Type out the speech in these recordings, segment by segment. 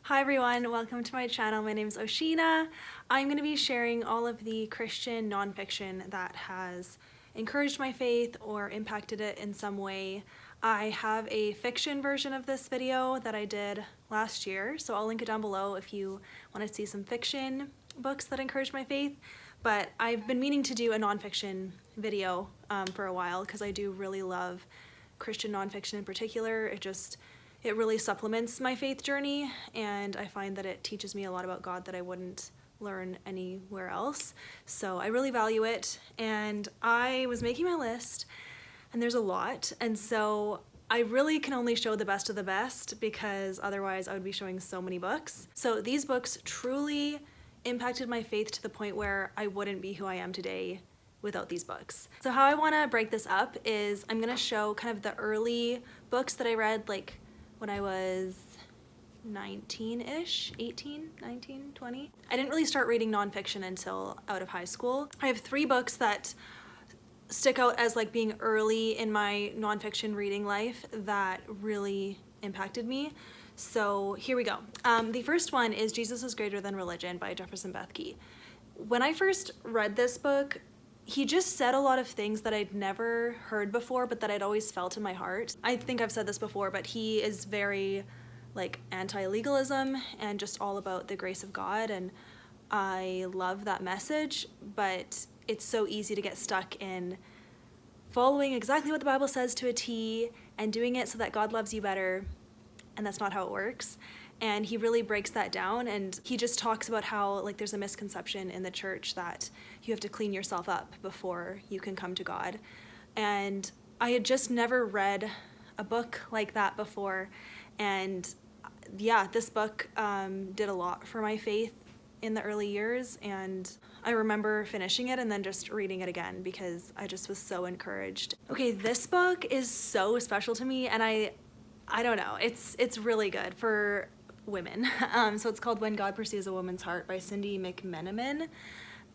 Hi everyone, welcome to my channel. My name is Oceana. I'm going to be sharing all of the Christian nonfiction that has encouraged my faith or impacted it in some way. I have a fiction version of this video that I did last year, so I'll link it down below if you want to see some fiction books that encouraged my faith. But I've been meaning to do a nonfiction video for a while because I do really love Christian nonfiction in particular. It really supplements my faith journey, and I find that it teaches me a lot about God that I wouldn't learn anywhere else. So I really value it, and I was making my list, and there's a lot, and so I really can only show the best of the best because otherwise I would be showing so many books. So these books truly impacted my faith to the point where I wouldn't be who I am today without these books. So how I want to break this up is I'm going to show kind of the early books that I read, like when I was 19-ish, 18, 19, 20. I didn't really start reading nonfiction until out of high school. I have 3 books that stick out as like being early in my nonfiction reading life that really impacted me. So here we go. The first one is Jesus is Greater Than Religion by Jefferson Bethke. When I first read this book, he just said a lot of things that I'd never heard before, but that I'd always felt in my heart. I think I've said this before, but he is very like anti-legalism and just all about the grace of God, and I love that message, but it's so easy to get stuck in following exactly what the Bible says to a T and doing it so that God loves you better, and that's not how it works. And he really breaks that down, and he just talks about how like there's a misconception in the church that you have to clean yourself up before you can come to God. And I had just never read a book like that before, and yeah, this book did a lot for my faith in the early years, and I remember finishing it and then just reading it again because I just was so encouraged. Okay, this book is so special to me, and I don't know, it's really good for women. So it's called When God Pursues a Woman's Heart by Cindi McMenamin,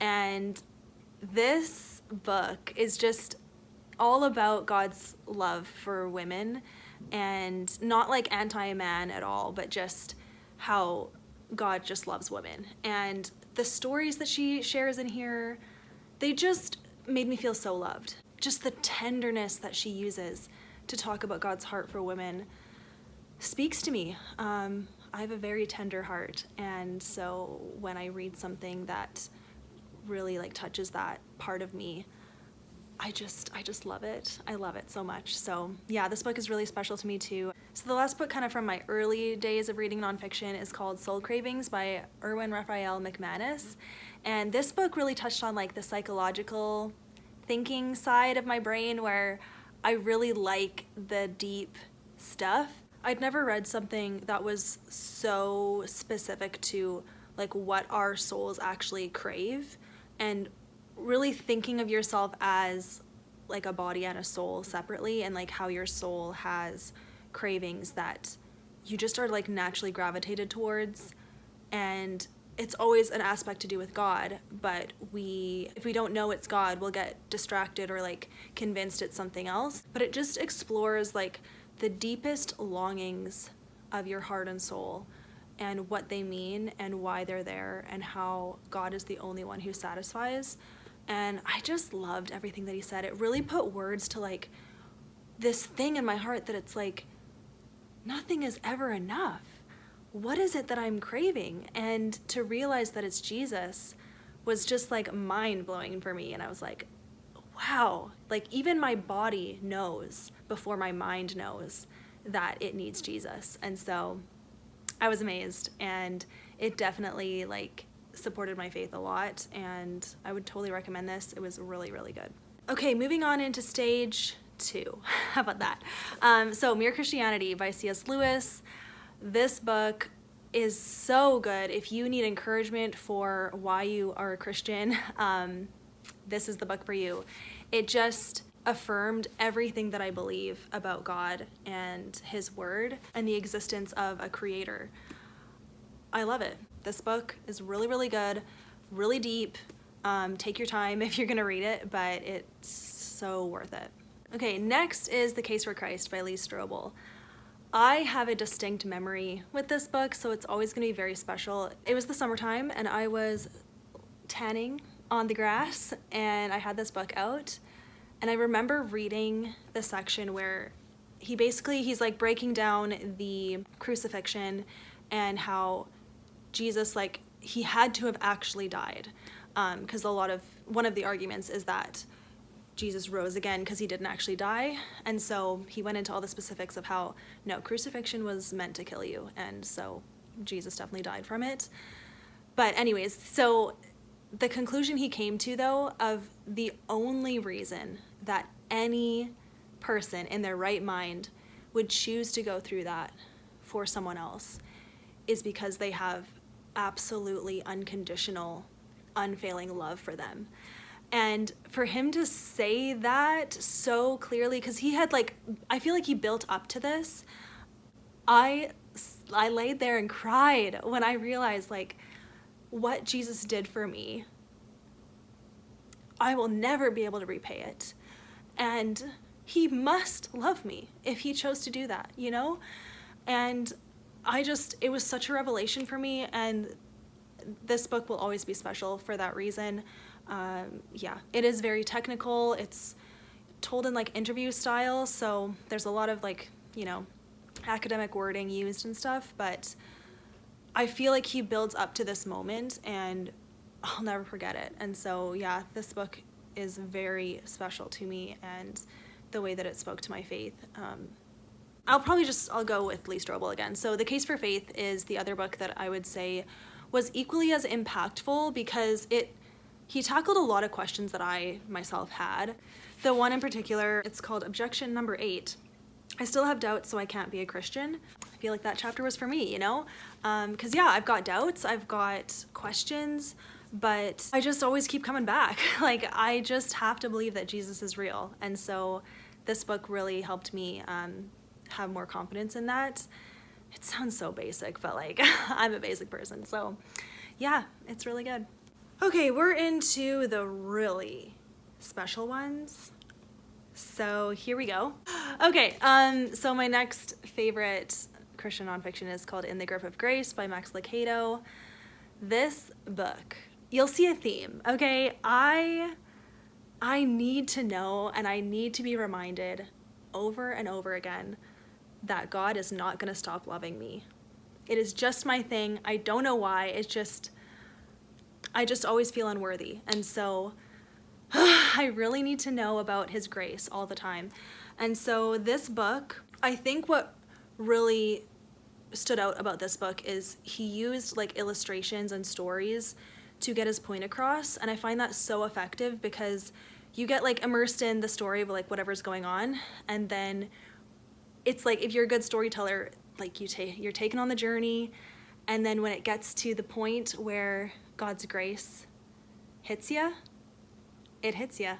and this book is just all about God's love for women, and not like anti-man at all, but just how God just loves women. And the stories that she shares in here, they just made me feel so loved. Just the tenderness that she uses to talk about God's heart for women speaks to me. I have a very tender heart, and so when I read something that really like touches that part of me, I just love it. I love it so much. So yeah, this book is really special to me too. So the last book kind of from my early days of reading nonfiction is called Cravings by Erwin, Raphael, McManus. And this book really touched on like the psychological thinking side of my brain, where I really like the deep stuff. I'd never read something that was so specific to like what our souls actually crave, and really thinking of yourself as like a body and a soul separately, and like how your soul has cravings that you just are like naturally gravitated towards, and it's always an aspect to do with God, but if we don't know it's God, we'll get distracted or like convinced it's something else. But it just explores like the deepest longings of your heart and soul, and what they mean and why they're there, and how God is the only one who satisfies. And I just loved everything that he said. It really put words to like this thing in my heart that it's like, nothing is ever enough. What is it that I'm craving? And to realize that it's Jesus was just like mind-blowing for me. And I was like, wow, like even my body knows before my mind knows that it needs Jesus. And so I was amazed, and it definitely like supported my faith a lot, and I would totally recommend this. It was really, really good. Okay, moving on into stage 2. How about that? So Mere Christianity by C.S. Lewis. This book is so good. If you need encouragement for why you are a Christian, this is the book for you. It just affirmed everything that I believe about God and his word and the existence of a creator. I love it. This book is really, really good, really deep. Take your time if you're gonna read it, but it's so worth it. Okay, next is The Case for Christ by Strobel. I have a distinct memory with this book, so it's always going to be very special. It was the summertime and I was tanning on the grass and I had this book out, and I remember reading the section where he's like breaking down the crucifixion and how Jesus, like, he had to have actually died, because one of the arguments is that Jesus rose again because he didn't actually die. And so he went into all the specifics of how, no, crucifixion was meant to kill you, and so Jesus definitely died from it. But anyways, so the conclusion he came to, though, of the only reason that any person in their right mind would choose to go through that for someone else is because they have absolutely unconditional, unfailing love for them. And for him to say that so clearly, because he had, like, I feel like he built up to this. I laid there and cried when I realized, like, what Jesus did for me. I will never be able to repay it. And he must love me if he chose to do that, you know? And it was such a revelation for me, and this book will always be special for that reason. Yeah, it is very technical. It's told in, like, interview style, so there's a lot of, like, you know, academic wording used and stuff, but I feel like he builds up to this moment and I'll never forget it. And so, yeah, this book is very special to me, and the way that it spoke to my faith. I'll go with Lee Strobel again. So The Case for Faith is the other book that I would say was equally as impactful, because he tackled a lot of questions that I myself had. The one in particular, it's called Objection Number 8. I still have doubts, so I can't be a Christian. I feel like that chapter was for me, you know? Because, yeah, I've got doubts, I've got questions, but I just always keep coming back. Like, I just have to believe that Jesus is real. And so this book really helped me have more confidence in that. It sounds so basic, but, like, I'm a basic person. So, yeah, it's really good. Okay, we're into the really special ones. So here we go. Okay, so my next favorite Christian nonfiction is called In the Grip of Grace by Max Lucado. This book, you'll see a theme, okay? I need to know, and I need to be reminded over and over again that God is not going to stop loving me. It is just my thing. I don't know why. I just always feel unworthy. And so I really need to know about his grace all the time. And so this book, I think what really stood out about this book is he used, like, illustrations and stories to get his point across. And I find that so effective, because you get, like, immersed in the story of, like, whatever's going on. And then it's like, if you're a good storyteller, like, you're taken on the journey. And then when it gets to the point where God's grace hits you, it hits you,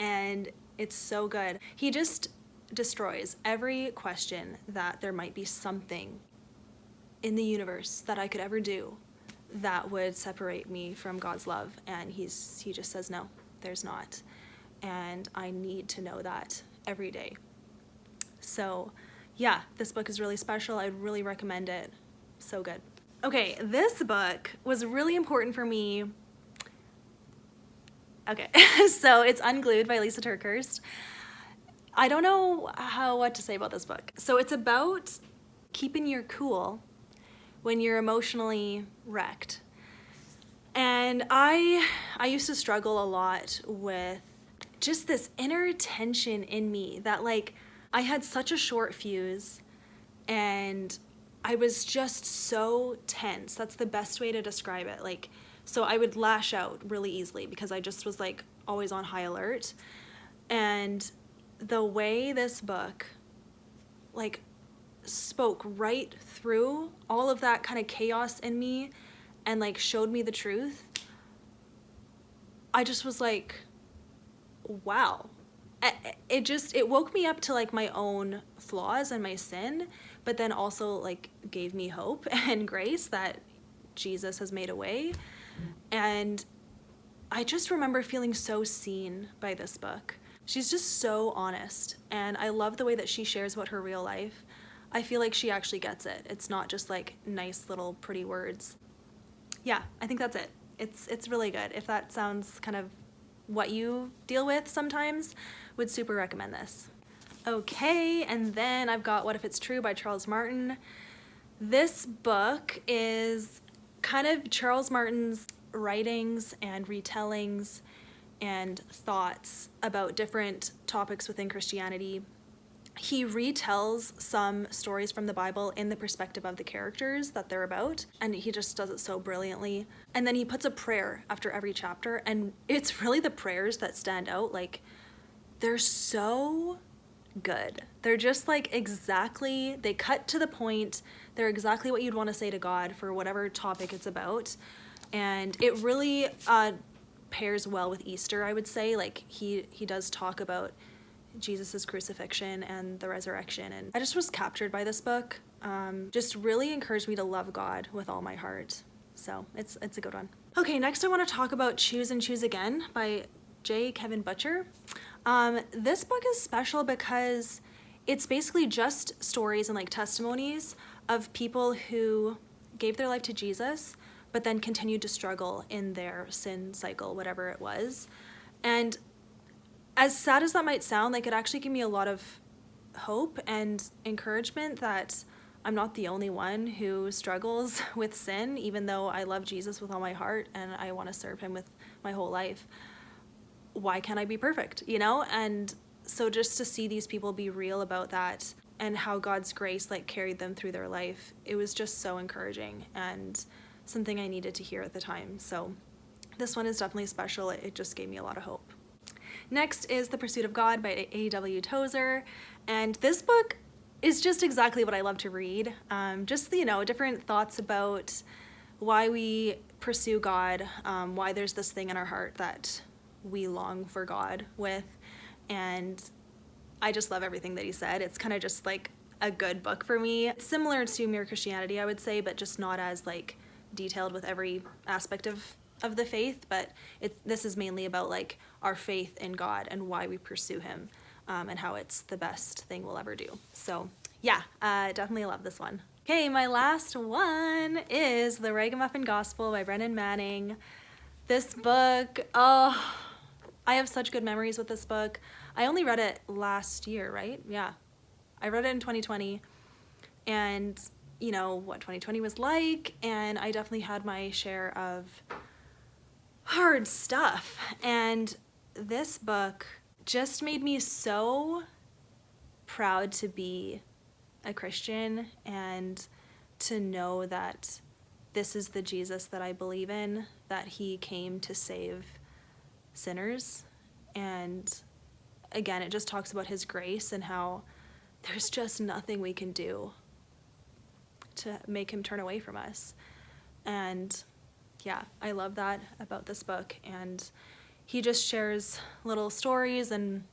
and it's so good. He just destroys every question that there might be something in the universe that I could ever do that would separate me from God's love, and he just says, no, there's not. And I need to know that every day. So yeah, this book is really special. I'd really recommend it. So good. Okay, this book was really important for me. Okay, so it's Unglued by Lysa Turkurst. I don't know what to say about this book. So it's about keeping your cool when you're emotionally wrecked. And I used to struggle a lot with just this inner tension in me that, like, I had such a short fuse and I was just so tense. That's the best way to describe it. Like, so I would lash out really easily because I just was, like, always on high alert. And the way this book, like, spoke right through all of that kind of chaos in me and, like, showed me the truth, I just was like, wow. It woke me up to, like, my own flaws and my sin, but then also, like, gave me hope and grace that Jesus has made a way. And I just remember feeling so seen by this book. She's just so honest, and I love the way that she shares about her real life. I feel like she actually gets it. It's not just like nice little pretty words. Yeah, I think that's it. It's really good. If that sounds kind of what you deal with sometimes, would super recommend this. Okay, and then I've got What If It's True by Charles Martin. This book is kind of Charles Martin's writings and retellings and thoughts about different topics within Christianity. He retells some stories from the Bible in the perspective of the characters that they're about, and he just does it so brilliantly. And then he puts a prayer after every chapter, and it's really the prayers that stand out. Like, they're so good. They're just like exactly, they cut to the point. They're exactly what you'd want to say to God for whatever topic it's about. And it really pairs well with Easter, I would say. Like, he does talk about Jesus's crucifixion and the resurrection, and I just was captured by this book. Just really encouraged me to love God with all my heart. So it's a good one. Okay, next I want to talk about Choose and Choose Again by J. Kevin Butcher. This book is special because it's basically just stories and like testimonies of people who gave their life to Jesus but then continued to struggle in their sin cycle, whatever it was. And as sad as that might sound, like, it actually gave me a lot of hope and encouragement that I'm not the only one who struggles with sin, even though I love Jesus with all my heart and I want to serve him with my whole life. Why can't I be perfect, you know? And so just to see these people be real about that and how God's grace like carried them through their life, it was just so encouraging and something I needed to hear at the time. So this one is definitely special. It just gave me a lot of hope. Next is The Pursuit of God by Aw Tozer, and this book is just exactly what I love to read. Just, you know, different thoughts about why we pursue God, why there's this thing in our heart that we long for God with, and I just love everything that he said. It's kind of just like a good book for me. It's similar to Mere Christianity, I would say, but just not as like detailed with every aspect of the faith, but this is mainly about like our faith in God and why we pursue him, and how it's the best thing we'll ever do. So yeah, definitely love this one. Okay, my last one is The Ragamuffin Gospel by Brennan Manning. This book, oh, I have such good memories with this book. I only read it last year, right? Yeah, I read it in 2020, and you know what 2020 was like, and I definitely had my share of hard stuff, and this book just made me so proud to be a Christian and to know that this is the Jesus that I believe in, that he came to save sinners. And again, it just talks about his grace and how there's just nothing we can do to make him turn away from us. And yeah, I love that about this book. And he just shares little stories and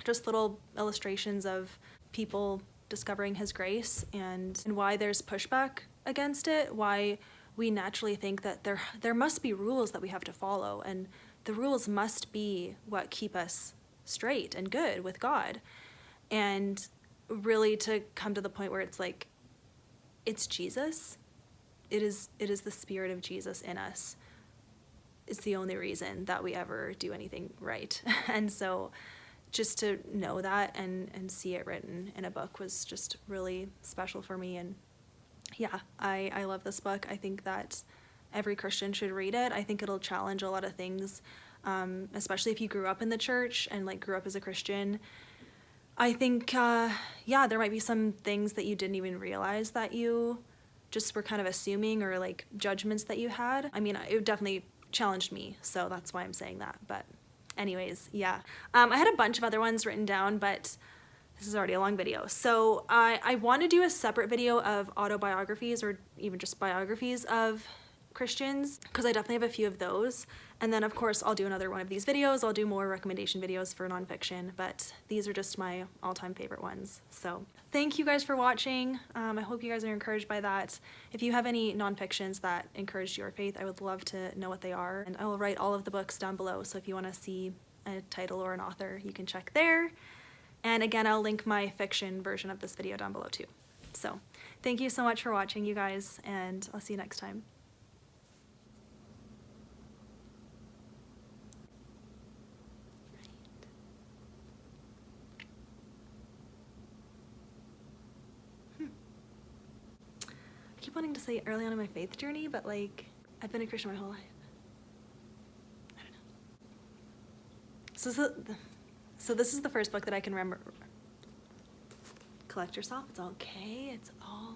just little illustrations of people discovering his grace and why there's pushback against it, why we naturally think that there must be rules that we have to follow, and the rules must be what keep us straight and good with God. And really to come to the point where it's like, it's Jesus. It is the Spirit of Jesus in us. It's the only reason that we ever do anything right. And so just to know that and see it written in a book was just really special for me. And yeah, I love this book. I think that every Christian should read it. I think it'll challenge a lot of things, especially if you grew up in the church and like grew up as a Christian. I think, yeah, there might be some things that you didn't even realize that you just were kind of assuming, or like judgments that you had. I mean, it definitely challenged me, so that's why I'm saying that. But anyways, yeah. I had a bunch of other ones written down, but this is already a long video. So I want to do a separate video of autobiographies or even just biographies of Christians, because I definitely have a few of those. And then of course I'll do another one of these videos. I'll do more recommendation videos for nonfiction, but these are just my all-time favorite ones. So thank you guys for watching. I hope you guys are encouraged by that. If you have any nonfictions that encouraged your faith, I would love to know what they are. And I will write all of the books down below, so if you want to see a title or an author, you can check there. And again, I'll link my fiction version of this video down below too. So thank you so much for watching, you guys, and I'll see you next time. I keep wanting to say early on in my faith journey, but like, I've been a Christian my whole life. I don't know. So this is the first book that I can remember. Collect yourself, it's okay, it's all